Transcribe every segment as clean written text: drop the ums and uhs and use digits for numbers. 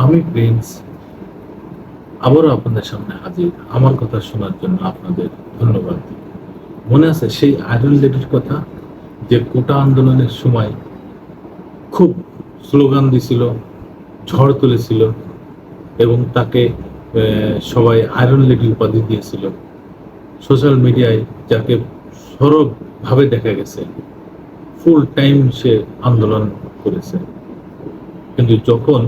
আমি প্রিন্স আবারও আপনাদের সামনে হাজির। আমার কথা শোনার জন্য আপনাদের ধন্যবাদ। মনে আছে সেই আইডল লেডির কথা, যে কোটা আন্দোলনের সময় খুব স্লোগান দিছিল, ঝড় তুলেছিল এবং তাকে সবাই আয়রন লেডি উপাধি দিয়েছিল। সোশ্যাল মিডিয়ায় যাকে সরবভাবে দেখা গেছে, ফুল টাইম সে আন্দোলন করেছে। কিন্তু যখন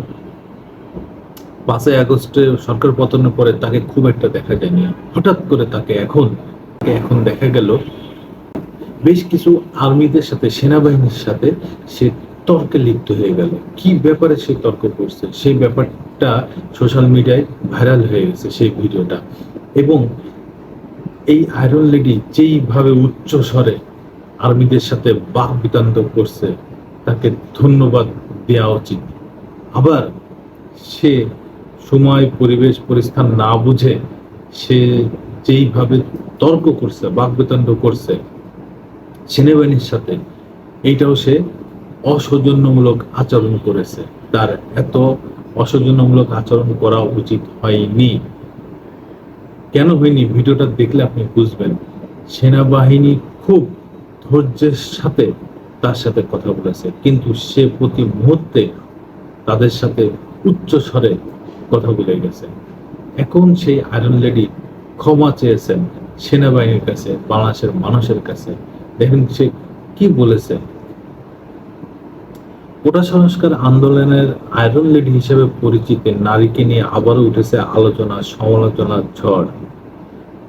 5ই আগস্টে সরকার পতনের পরে তাকে খুব একটা দেখা যায়নি। হঠাৎ করে তাকে এখন দেখা গেল বেশ কিছু আর্মিদের সাথে, সেনাবাহিনীর সাথে সে তর্কে লিপ্ত হয়ে গেল। কি ব্যাপারে সে তর্ক করছে সেই ব্যাপারটা সোশ্যাল মিডিয়ায় ভাইরাল হয়ে গেছে, সেই ভিডিওটা। এবং এই আয়রন লেডি যেইভাবে উচ্চ স্বরে আর্মিদের সাথে বাক বিতণ্ড করছে, তাকে ধন্যবাদ দেওয়া উচিত। আবার সে সময় পরিবেশ পরিস্থান না বুঝে সে যেইভাবে তর্ক করছে, বাকবিতণ্ড করছে সেনাবাহিনীর সাথে, এইটাও সে অসৌজন্যমূলক আচরণ করেছে। তার এত অসৌজন্যমূলক আচরণ করা উচিত হয়নি। কেন হয়নি ভিডিওটা দেখলে আপনি বুঝবেন। সেনাবাহিনী খুব ধৈর্যের সাথে তার সাথে কথা বলেছে, কিন্তু সে প্রতি মুহূর্তে তাদের সাথে উচ্চ স্বরে কথা বলে গেছে। এখন সেই আয়রন লেডি ক্ষমা চেয়েছেন সেনাবাহিনীর কাছে, বাংলাদেশের মানুষের কাছে। দেখেন সে কি বলেছে। কোটা সংস্কার আন্দোলনের আয়রন লেডি হিসেবে পরিচিত নারীকে নিয়ে আবারও উঠেছে আলোচনা, সমালোচনার ঝড়।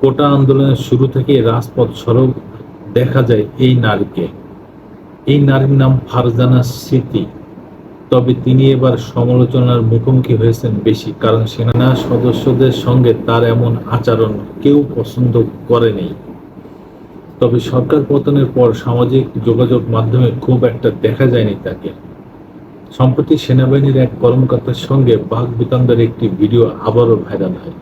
কোটা আন্দোলনের শুরু থেকে রাজপথ সড়ক দেখা যায় এই নারীকে। এই নারীর নাম ফারজানা স্মৃতি। তবে তিনি এবার সমালোচনার মুখোমুখি হয়েছেন বেশি, কারণ সেনা সদস্যদের সঙ্গে তার এমন আচরণ কেউ পছন্দ করেনি। তবে সরকার পতনের পর সামাজিক যোগাযোগ মাধ্যমে খুব একটা দেখা যায়নি তাকে। সম্প্রতি সেনাবাহিনীর এক কর্মকর্তার সঙ্গে বাক বিতণ্ডার একটি ভিডিও আবারও ভাইরাল হয়।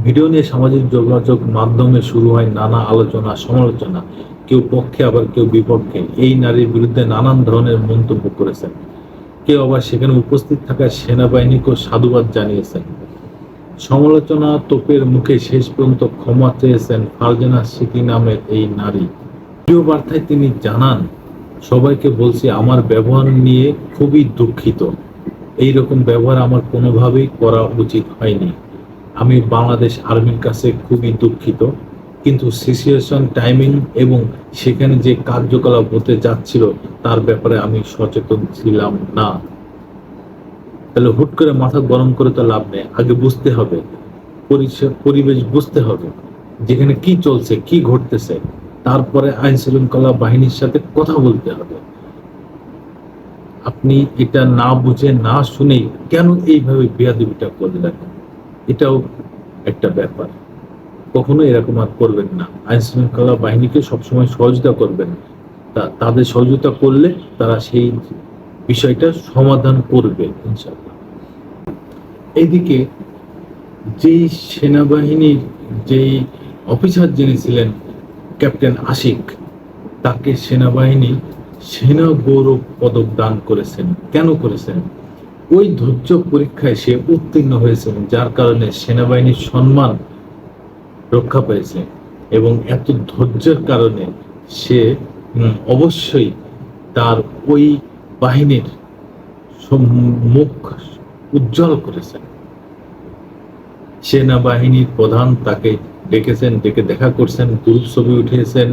ভিডিও নিয়ে সামাজিক যোগাযোগ মাধ্যমে শুরু হয় নানা আলোচনা, সমালোচনা। কেউ পক্ষে আবার কেউ বিপক্ষে এই নারীর বিরুদ্ধে নানান ধরনের মন্তব্য করেছেন। কেউ আবার সেখানে উপস্থিত থাকা সেনাবাহিনীকেও সাধুবাদ জানিয়েছেন। সমালোচনা তোপের মুখে শেষ পর্যন্ত ক্ষমা চেয়েছেন ফারজানা স্মৃতি নামের এই নারী। ভিডিও বার্তায় তিনি জানান, সবাইকে বলছি আমার ব্যবহার নিয়ে খুবই দুঃখিত। এই রকম ব্যবহার আমার কোনোভাবেই করা উচিত হয়নি। আমি বাংলাদেশ আর্মির কাছে খুবই দুঃখিত, কিন্তু সিচুয়েশন, টাইমিং এবং সেখানে যে কার্যকলাপ হতে যাচ্ছিল তার ব্যাপারে আমি সচেতন ছিলাম না। তাহলে হুট করে মাথা গরম করে তো লাভ নেই। আগে বুঝতে হবে, পরিবেশ বুঝতে হবে, যেখানে কি চলছে, কি ঘটতেছে, তারপরে আইন শৃঙ্খলা বাহিনীর সাথে কথা বলতে হবে। আপনি এটা না বুঝে না শুনেই কেন এইভাবে বেয়াদবিটা করলেন, এটাও একটা ব্যাপার। কখনো এরকম আর করবেন না। আইন শৃঙ্খলা বাহিনীকে সবসময় সহযোগিতা করবেন। তাদের সহযোগিতা করলে তারা সেই বিষয়টা সমাধান করবে ইনশাআল্লাহ। এইদিকে যেই সেনাবাহিনীর যেই অফিসার যিনি ছিলেন ক্যাপ্টেন আশিক, তাকে সেনাবাহিনী সেনা গৌরব পদক দান করেছেন। কেন করেছেন? ওই ধৈর্য পরীক্ষায় সে উত্তীর্ণ হয়েছেন, যার কারণে সেনাবাহিনীর সম্মান রক্ষা পেয়েছে। এবং এত ধৈর্যের কারণে সে অবশ্যই তার ওই বাহিনীর মুখ উজ্জ্বল করেছেন। সেনাবাহিনীর প্রধান তাকে ডেকেছেন, ডেকে দেখা করছেন, গ্রুপ ছবি উঠিয়েছেন,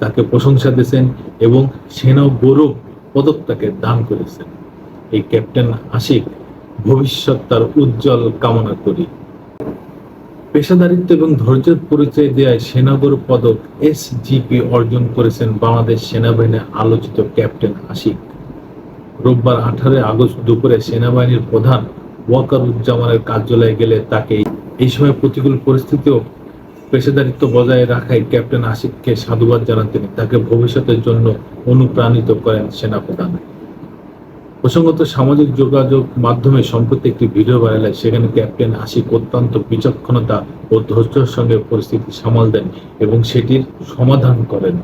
তাকে প্রশংসা দিয়েছেন এবং সেনা গৌরব পদক তাকে দান করেছেন। এই ক্যাপ্টেন আশিক, ভবিষ্যৎ তার উজ্জ্বল কামনা করি। পেশাদারিত্ব এবং ধৈর্যের পরিচয় দেওয়ায় সেনা গৌরব পদক SGP অর্জন করেছেন বাংলাদেশ সেনাবাহিনীর আলোচিত ক্যাপ্টেন আশিক। রোববার 18 আগস্ট দুপুরে সেনাবাহিনীর প্রধান ওয়াকারুজ্জামানের কার্যালয়ে গেলে তাকে এই সময় প্রতিকূল পরিস্থিতিও পেশাদারিত্ব বজায় রাখায় ক্যাপ্টেন আশিককে সাধুবাদ জানান তিনি। তাকে ভবিষ্যতের জন্য অনুপ্রাণিত করেন সেনাপ্রধান। প্রসঙ্গত, সামাজিক যোগাযোগ মাধ্যমে সম্প্রতি একটি ভিডিও ভাইরাল হয়। সেখানে ক্যাপ্টেন আশিক অত্যন্ত বিচক্ষণতা ও ধৈর্যের সঙ্গে পরিস্থিতি সামাল দেন এবং সেটির সমাধান করেন।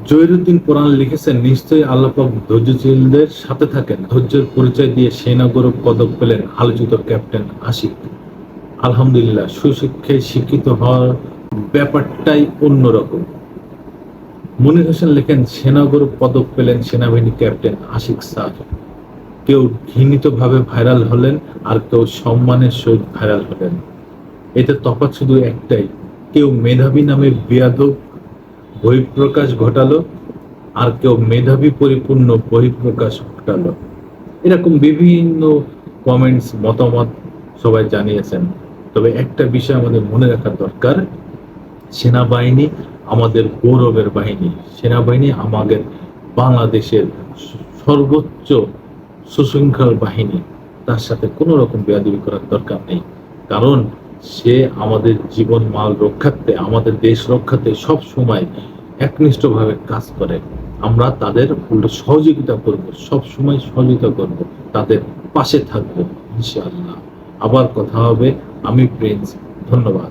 জহিরুদ্দিন কোরআন লিখেছেন, নিশ্চয়ই আল্লাহ পাক ধৈর্যশীলদের সাথে থাকেন। ধৈর্যের পরিচয় দিয়ে সেনা গৌরব পদক পেলেন আলোচিত ক্যাপ্টেন আশিক। আলহামদুলিল্লাহ, সুশিক্ষায় শিক্ষিত হওয়ার ব্যাপারটাই অন্যরকম। মনির হোসেন লেখেন, সেনা গৌরব পদক পেলেন সেনাবাহিনী ক্যাপ্টেন আশিক স্যার। কেউ ঘৃণিতভাবে ভাইরাল হলেন, আর কেউ সম্মানের সহিত ভাইরাল হলেন। এতে তফাৎ শুধু একটাই, কেউ মেধাবী নামে বেয়াদব বহিঃপ্রকাশ ঘটালো, আর কেউ মেধাবী পরিপূর্ণ বহিঃপ্রকাশ ঘটালো। এরকম বিভিন্ন কমেন্টস, মতামত সবাই জানিয়েছেন। তবে একটা বিষয় আমাদের মনে রাখা দরকার, সেনাবাহিনী আমাদের গৌরবের বাহিনী। সেনাবাহিনী আমাদের বাংলাদেশের সর্বোচ্চ সুশৃঙ্খল বাহিনী। তার সাথে কোনো রকম বেয়াদবি করার দরকার নেই, কারণ সে আমাদের জীবন মাল রক্ষার্থে, আমাদের দেশ রক্ষাতে সব সময় একনিষ্ঠভাবে কাজ করে। আমরা তাদের উল্টো সহযোগিতা করব, সব সময় সহযোগিতা করব, তাদের পাশে থাকবো ইনশাআল্লাহ। আবার কথা হবে। আমি প্রিন্স, ধন্যবাদ।